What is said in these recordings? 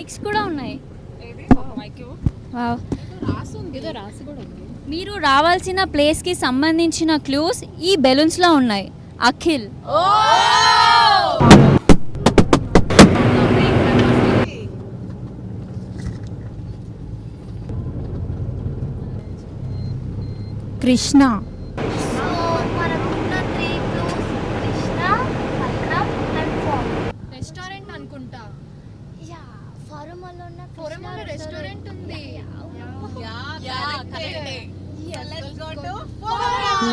Mics కూడా ఉన్నాయి. Wow. మీరు రావాల్సిన ప్లేస్కి సంబంధించిన క్లూస్ ఈ బెలూన్స్లో ఉన్నాయి. అఖిల్, కృష్ణ, రెస్టారెంట్ అనుకుంటా. ఫోరమల్లో రెస్టారెంట్ ఉంది.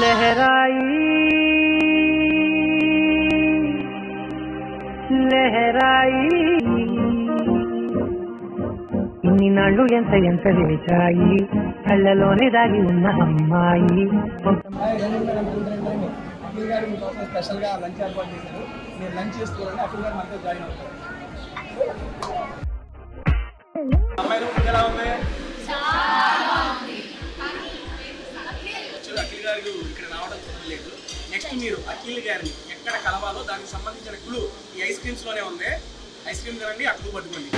లహరాయి లహరాయి ఇన్ని నాళ్ళు ఎంత ఎంత వేచాయి కళ్ళలోనే దాగి ఉన్న అమ్మాయి. అఖిల్ గారు మీకోసం స్పెషల్గా లంచ్ ఏర్పాటు చేశారు. మీరు లంచ్ చేసుకోవాలని అఖిల్ గారు మనతో జాయిన్ అవుతారు. అమ్మాయిలు ఫుడ్ ఎలా ఉంది? అఖిల్ గారు ఇక్కడ రావడం లేదు. నెక్స్ట్ మీరు అఖిల్ గారిని ఎక్కడ కలవాలో దానికి సంబంధించిన క్లూ ఈ ఐస్ క్రీమ్స్ లోనే ఉంది. ఐస్ క్రీమ్ తినండి, ఆ క్లూ పట్టుకోండి.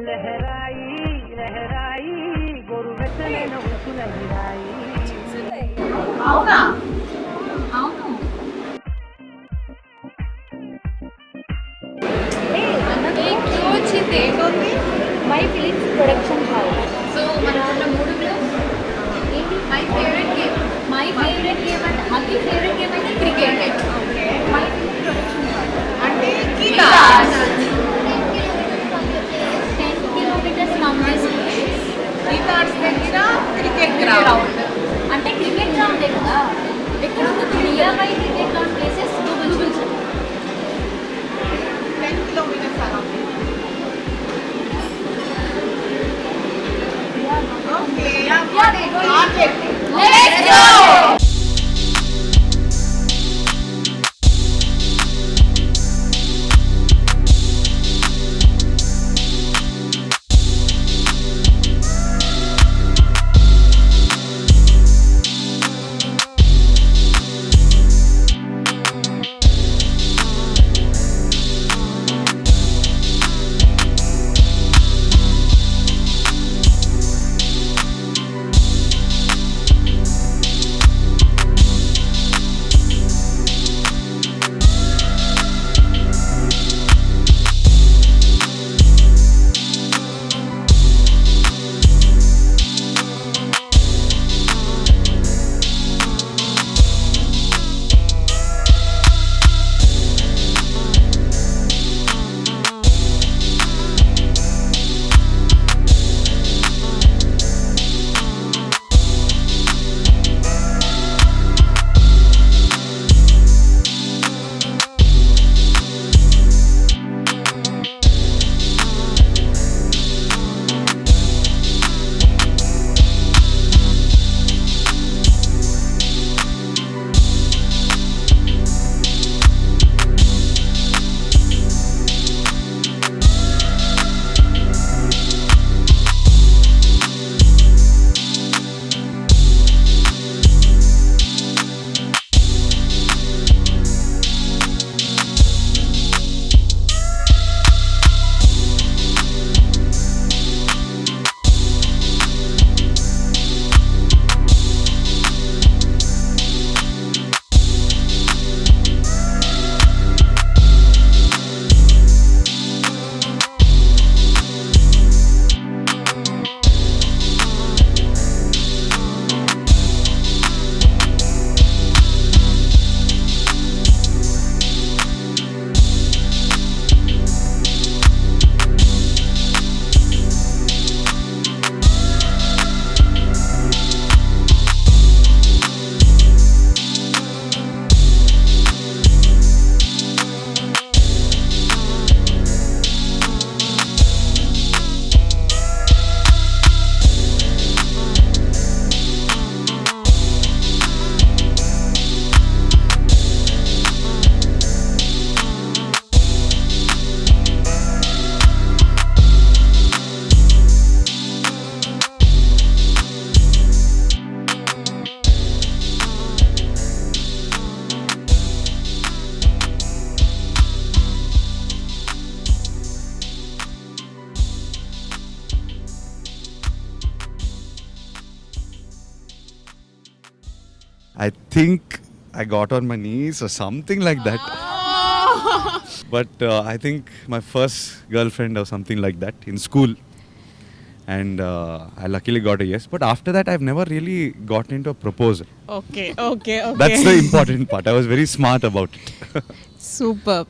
లహరాయి లహరాయి గోరు వెచ్చలైన ఉసుల హిరాయి. అవునా? అవును. My films production house. So మన మూడు ఏంటి? My favourite game. My favourite game అంటే అఖిల్ ఫేవరెట్ గేమ్ అయితే cricket. My films production house అంటే 10 kilometers from this place. దగ్గర క్రికెట్ గ్రౌండ్. అంటే క్రికెట్ గ్రౌండ్ కదా. ఎక్కడ ఉంటుంది? Near by cricket ground places Google 10 kilometers around. Okay, Let's go! I think I got on my knees or something like that. But I think my first girlfriend or something like that in school. And I luckily got a yes. But after that, I've never really gotten into a proposal. Okay. That's the important part. I was very smart about it. Superb.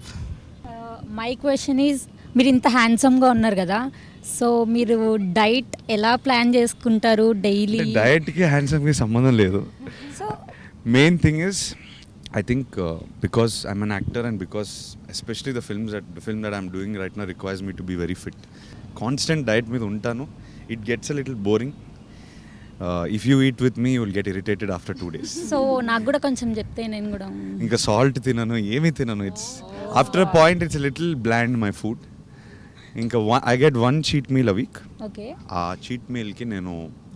My question is మీరు ఇంత హ్యాండ్సమ్గా ఉన్నారు కదా, so మీరు diet ఎలా plan చేసుకుంటారు daily? డయట్కి హ్యాండ్సమ్కి సంబంధం లేదు. So main thing is I think because I'm an actor and because especially the film that I'm doing right now requires me to be very fit. Constant diet మీద ఉంటాను. It gets a little boring. If you eat with me, you will get irritated after 2 days. So నాకు కూడా కొంచెం చెప్తే నేను కూడా. ఇంకా salt తినను, ఏమీ తినను. It's after a point it's little bland my food. ఇంకా I get 1 cheat meal a week. Okay. ఆ చీట్ మీల్కి నేను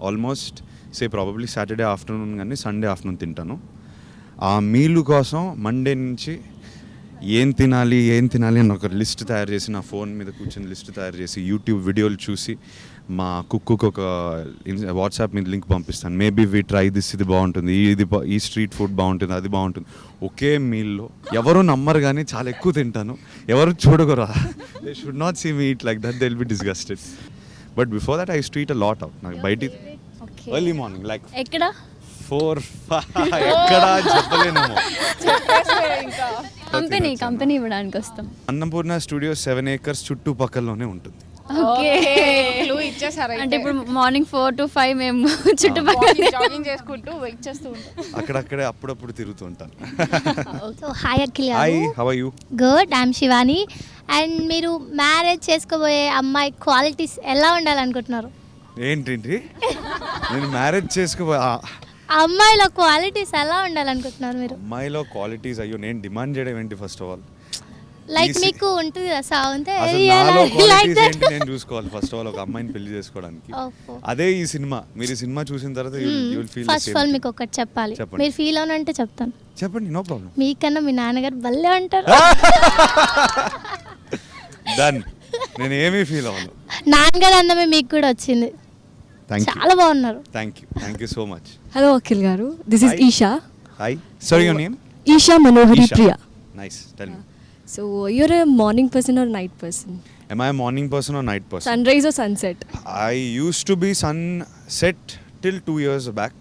ఆల్మోస్ట్ ప్రాబబ్లీ సాటర్డే ఆఫ్టర్నూన్ కానీ సండే ఆఫ్టర్నూన్ తింటాను. ఆ మీలు కోసం మండే నుంచి ఏం తినాలి అని ఒక లిస్ట్ తయారు చేసి నా ఫోన్ మీద కూర్చొని లిస్ట్ తయారు చేసి యూట్యూబ్ వీడియోలు చూసి మా కుక్కుకు ఒక వాట్సాప్ మీద లింక్ పంపిస్తాను. మేబీ వి ట్రై దిస్, ఇది బాగుంటుంది, ఈ స్ట్రీట్ ఫుడ్ బాగుంటుంది, అది బాగుంటుంది. ఒకే మీల్లో ఎవరు నమ్మరు కానీ చాలా ఎక్కువ తింటాను. ఎవరు చూడగరా, they should not see me eat like that, they will be disgusted. But before that I street a lot out. నాకు బయట ఎర్లీ మార్నింగ్ లైక్ ఎక్కడ 4-5 ఎక్కడ చెప్పలేనేమో. కంపెనీ ఇవ్వడానికి వస్తాం. అన్నపూర్ణ స్టూడియో 7 acres చుట్టుపక్కలలోనే ఉంటుంది. అంటే ఇప్పుడు మార్నింగ్ 4 to 5 మేము చుట్టుపక్కల జాగింగ్ చేసుకుంటూ వెయిట్ చేస్తూ ఉంటాం. అక్కడక్కడే అప్పుడప్పుడు తిరుగుతూ ఉంటాను. So hi Akhil hi, how are you? Good, I'm Shivani. And మీరు మ్యారేజ్ చేసుకోబోయే అమ్మాయి క్వాలిటీస్ ఎలా ఉండాలనుకుంటున్నారు? ఏంటి నేను మ్యారేజ్ చేసుకో అమ్మాయిలో క్వాలిటీస్ ఎలా ఉండాలనుకుంటున్నారు మీరు? అమ్మాయిలో క్వాలిటీస్ అయ్యో నేను డిమాండ్ చేయడం ఏంటి? ఫస్ట్ ఆఫ్ ఆల్ లైక్ మీకు ఉంటుంది కదా సాగుంటే నేను చూసుకోవాలి ఫస్ట్ ఆఫ్ ఆల్ ఒక అమ్మాయిని పెళ్లి చేసుకోవడానికి. అదే ఈ సినిమా. మీరు ఈ సినిమా చూసిన తర్వాత ఫస్ట్ ఆఫ్ ఆల్ మీకు ఒకటి చెప్పాలి. మీరు ఫీల్ అవునంటే చెప్తాను. చెప్పండి, నో ప్రాబ్లం. మీకన్నా మీ నాన్నగారు భలే అంటారు. డన్. నేను ఏమీ ఫీల్ అవ్వను. నాన్నగారు అందమే మీకు కూడా వచ్చింది. చాలా బాగున్నారు. Thank you so much. Hello Akhil garu, this is Esha. Hi, sorry your name? Esha Manohari Priya. Nice, tell me. So you're a morning person or night person? Am I a morning person or night person? Sunrise or sunset? I used to be sunset till 2 years back.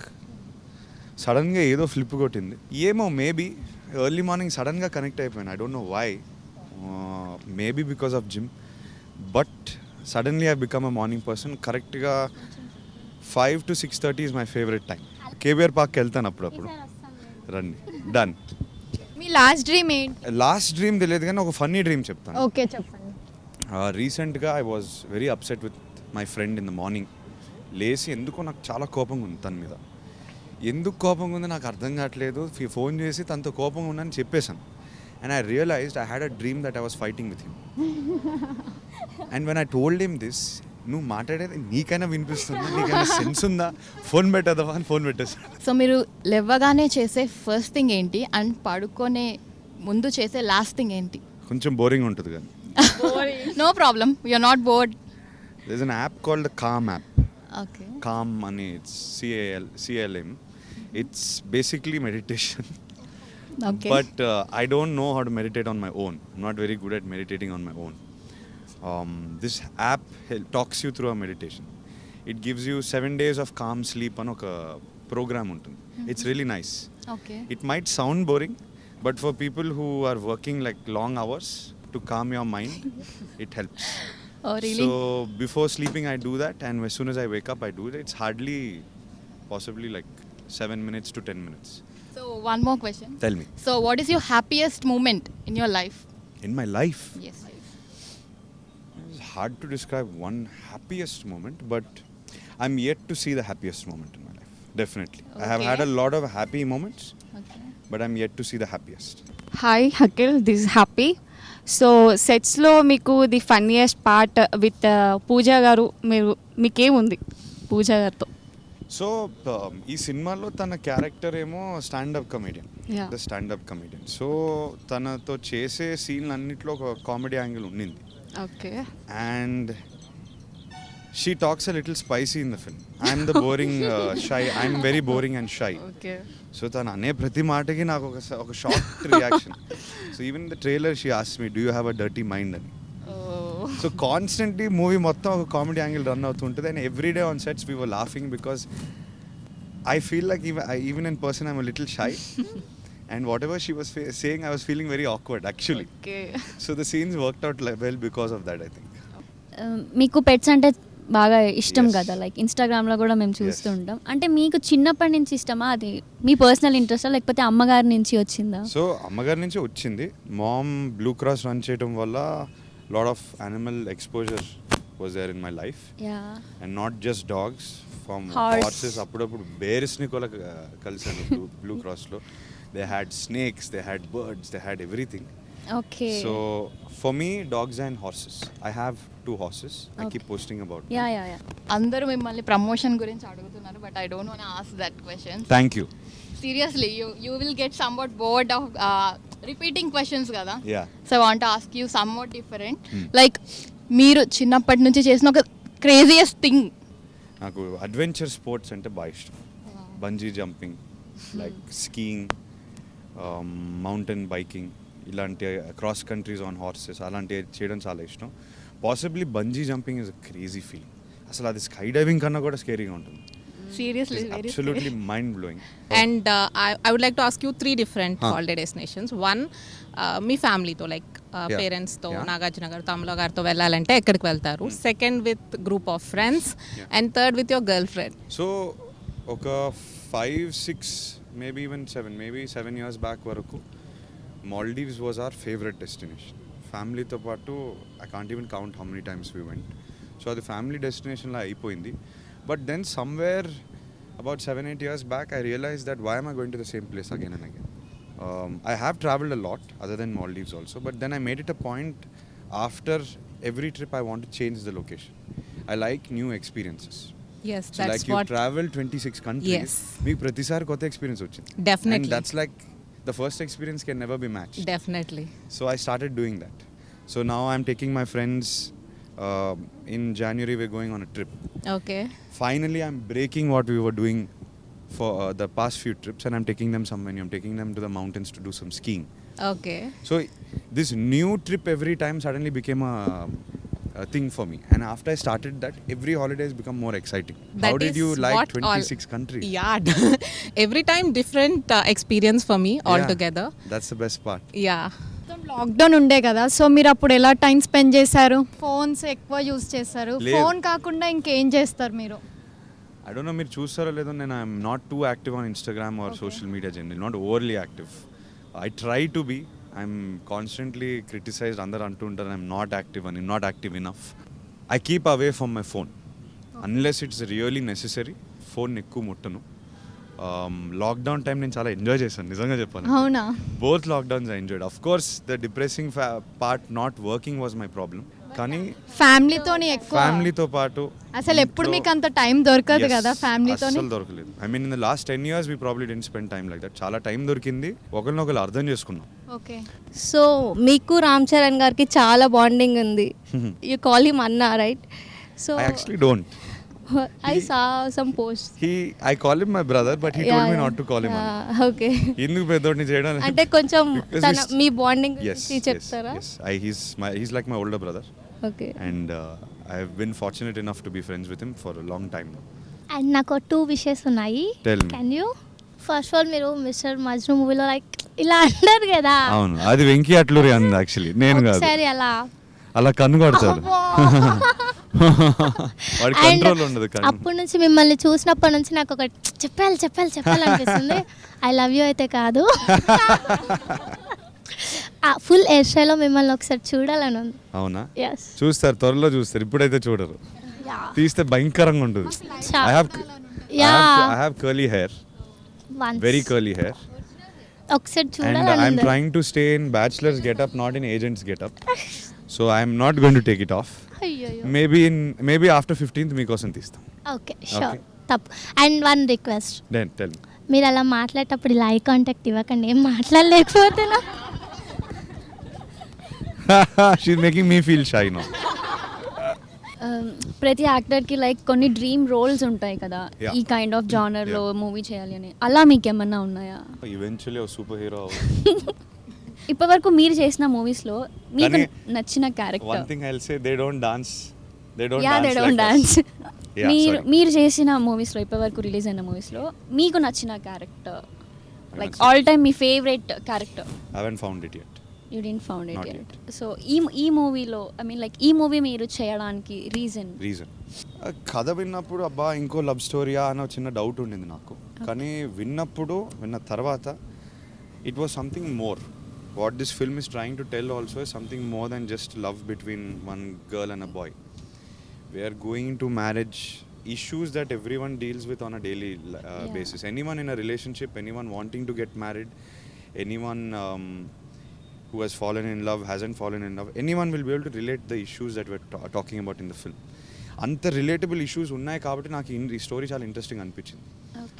సడన్గా ఏదో flip కొట్టింది ఏమో. Maybe early morning సడన్గా connect అయిపోయాను. I don't know why. Maybe because of gym. But suddenly I become a morning person. కరెక్ట్గా 5 to 6:30 is my favorite time. KBR పార్క్కి వెళ్తాను అప్పుడప్పుడు. రండి, డన్. మీ లాస్ట్ డ్రీమ్ ఏంటి? లాస్ట్ డ్రీమ్ తెలియదు కానీ ఒక ఫన్నీ డ్రీమ్ చెప్తాను. ఓకే, చెప్పండి. రీసెంట్గా I was very upset with my friend in the morning. లేచి ఎందుకో నాకు చాలా కోపంగా ఉంది తన మీద. ఎందుకు కోపంగా ఉంది నాకు అర్థం కావట్లేదు. ఫోన్ చేసి తనతో కోపంగా ఉందని చెప్పేశాను. And I realised I had a dream that I was fighting with him. And when I told him this, నువ్వు మాట్లాడేది నీకైనా వినిపిస్తుంది, నీకైనా సెన్స్ ఉందా, ఫోన్ పెట్టేద్దామా అని ఫోన్ పెట్టేసాను. సో మీరు లేవగానే చేసే ఫస్ట్ థింగ్ ఏంటి అండ్ పడుకోనే ముందు చేసే లాస్ట్ థింగ్ ఏంటి? కొంచెం బోరింగ్ ఉంటుంది కానీ. No problem, you're not bored. There is an app called the calm app. Okay. Calm అని it's CALM. It's basically meditation. Okay. But I don't know how to meditate on my own. I'm not very good at meditating on my own. This app talks you through a meditation. It gives you 7 days of calm sleep on a program. It's really nice. Okay. It might sound boring, but for people who are working like long hours to calm your mind, it helps. Oh, really? So before sleeping I do that, and as soon as I wake up I do it. It's hardly possibly like 7 minutes to 10 minutes. So one more question. Tell me. So what is your happiest moment in your life? In my life? Yes. It's hard to describe one happiest moment, but I'm yet to see the happiest moment in my life. Definitely. I have had a lot of happy moments, Okay. but I'm yet to see the happiest. Hi Akhil, this is Happy. So సెట్స్లో మీకు the funniest part with Pooja garu, మీకేముంది పూజా గారితో? So ఈ సినిమాలో తన character ఏమో standup comedian. Yeah. The standup comedian. So తనతో చేసే సీన్లు అన్నిట్లో ఒక కామెడీ యాంగిల్ ఉండింది. Okay. And She talks a little spicy in the film. I'm the boring, shy. I'm very boring and shy. Okay so తను అనే ప్రతి మాటకి నాకు ఒక short reaction. So even the trailer she asks me do you have a dirty mind అని. So constantly movie మొత్తం ఒక comedy angle run అవుతుంటుంది. And every day on sets we were laughing because I feel like even in person I'm little shy. And whatever she was saying, I was feeling very awkward actually. Okay So the scenes worked out well because of that, I think. మీకు pets అంటే బాగా ఇష్టం Yes. కదా, like ఇన్స్టాగ్రామ్లో కూడా మేము చూస్తూ Yes. ఉంటాం. అంటే మీకు చిన్నప్పటి నుంచి ఇష్టమా, అది మీ పర్సనల్ ఇంట్రెస్టా లేకపోతే అమ్మగారి నుంచి వచ్చిందా? సో అమ్మగారి నుంచి వచ్చింది. మామ్ బ్లూ క్రాస్ రన్ చేయడం వల్ల lot of animal exposure was there in my life. Ya. And not just dogs, from Horse. Horses. అప్పుడప్పుడు బేర్స్ని కూడా కలిసాను బ్లూ క్రాస్లో. They had snakes, they had birds, they had everything. Okay. So for me dogs and horses. I have 2 horses. I keep posting about them. Ya ya ya. అందరూ మిమ్మల్ని promotion గురించి అడుగుతున్నారు, but I don't want ask that question. Thank you. Seriously you will get some what board of repeating questions కదా. Yeah. So I want ask you some what different. Like మీరు చిన్నప్పటి నుంచి చేసిన ఒక క్రేజియస్ట్ థింగ్. నాకు adventure sports అంటే బాగా ఇష్టం. Bungee jumping, like skiing, mountain biking, ఇలాంటి క్రాస్ కంట్రీస్ ఆన్ హార్సెస్ అలాంటివి చేయడం చాలా ఇష్టం. Possibly bungee jumping is a crazy feel. అసలు అది స్కై డైవింగ్ కన్నా కూడా స్కేరీగా ఉంటుంది. Seriously absolutely mind blowing. And I would like to ask you 3 different holiday destinations. One, మీ ఫ్యామిలీతో లైక్ Yeah. పేరెంట్స్తో Yeah. నాగార్జున గారు తమ్ముల గారితో వెళ్ళాలంటే ఎక్కడికి వెళ్తారు? Second with group of friends. And third with your girl friend. So ఒక 5-6 మేబీ ఈవెన్ 7 years బ్యాక్ వరకు Maldives was our favourite destination. ఫ్యామిలీతో పాటు I can't even count how many times we went. So అది family డెస్టినేషన్లో అయిపోయింది. But then somewhere about 7-8 years back I realise that why am I going to the same place again and again. I have traveled a lot other than Maldives also, but then I made it a point after every trip I want to change the location. I like new experiences. Yes, So that's like you what. travel 26 countries. Yes. మీకు ప్రతిసారి కొత్త experience వచ్చింది. Definitely. And that's like the first experience can never be matched. Definitely. So I started doing that. So now I'm taking my friends. In January we're going on a trip. Okay. Finally I'm breaking what we were doing for the past few trips, and I'm taking them somewhere new. I'm taking them to the mountains to do some skiing. Okay. So this new trip every time suddenly became a thing for me, and after I started that, every holiday has become more exciting. How That did is you like what 26 countries? Yeah. Every time different experience for me altogether. That's the best part. Yeah. Lockdown ఉండే కదా, so మీరు అప్పుడు ఎలా time spend చేశారు? Phones ఎక్కువ use చేస్తారు, లేదు. Phone కాకుండా ఇంకేం చేస్తారు మీరు? I don't know మీరు చూస్తారో లేదో, నేను I'm not too active on Instagram or social media general, not overly active. I try to be. I'm constantly criticised. అందరు అంటూ ఉంటారు ఐఎమ్ నాట్ యాక్టివ్ అని, not active enough. I keep away from my phone unless it's really necessary. Phone ఎక్కువ ముట్టను. Lockdown time నేను చాలా enjoy చేశాను, నిజంగా చెప్పాను. అవునా? Both lockdowns I enjoyed. Of course the depressing part not working was my problem. కానీ ఫ్యామిలీతోని ఎక్కువ, ఫ్యామిలీతో పాటు అసలు ఎప్పుడు మీకు అంత టైం దొరకదు కదా ఫ్యామిలీతోని? అసలు దొరకలేదు. I mean in the last 10 years we probably didn't spend time like that. చాలా టైం దొరికింది, ఒకరినొకరు అర్థం చేసుకున్నాం. ఓకే. సో మీకు రామ్ చరణ్ గారికి చాలా బాండింగ్ ఉంది. యూ కాల్ హిమ్ అన్నా, right? So I actually don't. I saw some post. I call him my brother, but he told me not to call him Anna. Okay. ఎందుకు పెద్దోడిని చేయడం? అంటే కొంచెం Because తన he's- మీ బాండింగ్ Yes, గురించి చెప్తారా? yes. He's like my older brother, okay. and I have been fortunate enough to be friends with him for a long time now. And నాకు 2 wishes ఉన్నాయి. Tell me. Can you? First all మీరు mister Majnu మూవీలో like ఇలా అంటారు కదా, అవును, అది వెంకీ అట్లూరి అంది యాక్చువల్లీ, నేను కాదు. ఒకసారి అలా కన్ను కొడతాడు. వాడి And కంట్రోల్ ఉండదు కన్ను. అప్పటి నుంచి మిమ్మల్ని చూసినప్పటి నుంచి నాకు ఒక చెప్పాలనిపిస్తుంది. ఐ లవ్ యూ అయితే కాదు, ఫుల్ హెయిర్ స్టైల్లో మిమ్మల్ని ఒకసారి చూడాలని ఉంది. అవునా? ఎస్. చూస్తారు, త్వరలో చూస్తారు, ఇప్పుడైతే చూడరు. తీస్తే భయంకరంగా ఉంటుంది. I have curly hair, very curly hair, ఒకసారి and చూడాలని I'm ఉంది. trying to stay in bachelor's getup, not in agent's getup. So I'm not going to take it off. అయ్యో. Maybe after 15th మీకోసం తీస్తాం. ఓకే, షూర్, తప్పు. And 1 request, Then tell me. మీరు అలా మాట్లాడేటప్పుడు ఇలా ఐ కాంటాక్ట్ ఇవ్వకండి, ఏం మాట్లాడలేకపోతున్నా. She's making me feel shy now. ప్రతి యాక్టర్కి లైక్ కొన్ని డ్రీమ్ రోల్స్ ఉంటాయి కదా, Yeah. ఈ కైండ్ ఆఫ్ జానర్లో మూవీ చేయాలి అని, అలా మీకు ఏమన్నా ఉన్నాయా? Eventually super hero. ఇప్పటివరకు మీరు చేసిన మూవీస్లో మీకు కానీ నచ్చిన one character? Thing I will say, they don't dance. They don't dance. Yeah, sorry. మీరు చేసిన మూవీస్లో, ఇప్పటివరకు రిలీజ్ అయిన మూవీస్లో మీకు నచ్చిన character, like all time me favourite character? I haven't found it yet. You didn't found it Not yet. So ఈ మూవీలో ఐ మీన్ లైక్ ఈ మూవీ మీరు చేయడానికి రీజన్? కథ విన్నప్పుడు అబ్బా ఇంకో లవ్ స్టోరీయా అన్న చిన్న డౌట్ ఉండింది నాకు. కానీ విన్న తర్వాత it was something more. What this film is trying to tell also is something more than just love between one girl and a boy. We are going to marriage issues that everyone deals with on a daily basis. Anyone in a relationship, anyone wanting to get married, anyone who has fallen in love, hasn't fallen in love, anyone will be able to relate the issues that we're talking about in the film. అంత relatable issues ఉన్నాయి కాబట్టి నాకు ఈ story చాలా interesting అనిపించింది.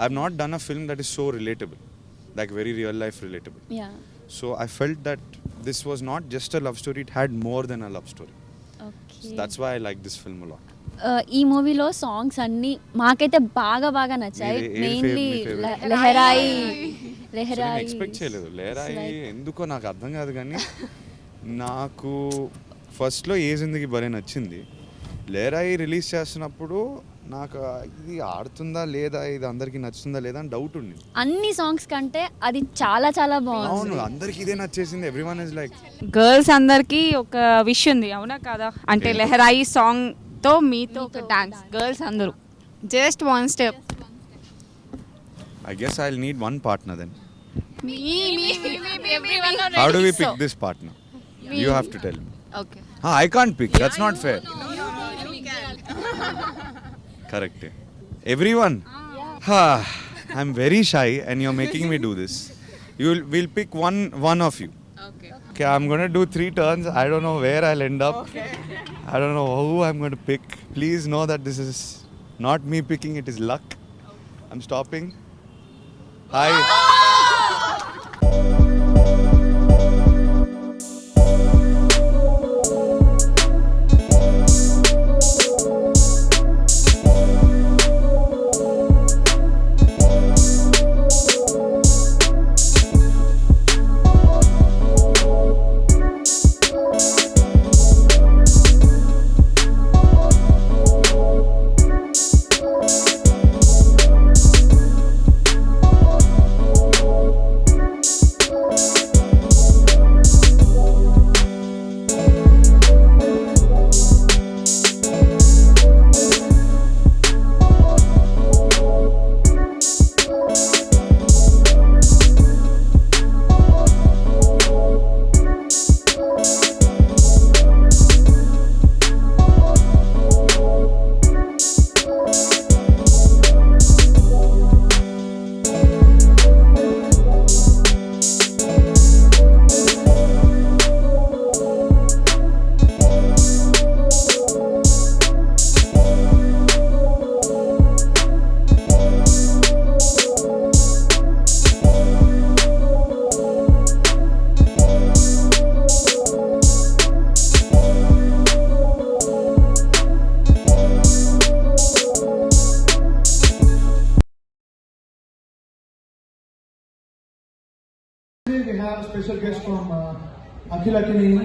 I have not done a film that is so relatable, like very real life relatable. So I felt that this was not just a love story, it had more than a love story. That's why I like this film a lot. ఈ మూవీలో songs అన్నీ మాకైతే బాగా నచ్చాయి. Mainly Leharaayi. Expect చేయలేదు లెహరాయి ఎందుకో నాకు అర్థం కాదు, కానీ నాకు ఫస్ట్లో ఏ జిందగీ భలే నచ్చింది. లెహరాయి రిలీజ్ చేస్తున్నప్పుడు నాకు ఇది ఆడుతుందా లేదా, ఇది అందరికీ నచ్చుతుందా లేదా అని డౌట్ ఉంది. అన్ని సాంగ్స్ కంటే అది చాలా బాగుంది. అవును, అందరికీ ఇదే నచ్చేసింది. ఎవ్రీవన్ ఇస్ లైక్, గర్ల్స్ అందరికీ ఒక విష్ ఉంది, అవునా కాదా? అంటే లెహరాయి సాంగ్ తో మీతో ఒక డాన్స్, గర్ల్స్ అందరూ just one step. I guess I'll need one partner then. How do we pick this partner? You have to tell me. Okay. I can't pick. That's not fair. Correct. Everyone. I'm very shy and you're making me do this. We'll pick one of you. Okay, I'm going to do 3 turns. I don't know where I'll end up. I don't know who I'm going to pick. Please know that this is not me picking, it is luck. I'm stopping. Hi. We have a special guest from Akhil Akineni.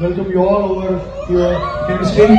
Welcome you all over here. Can you stay?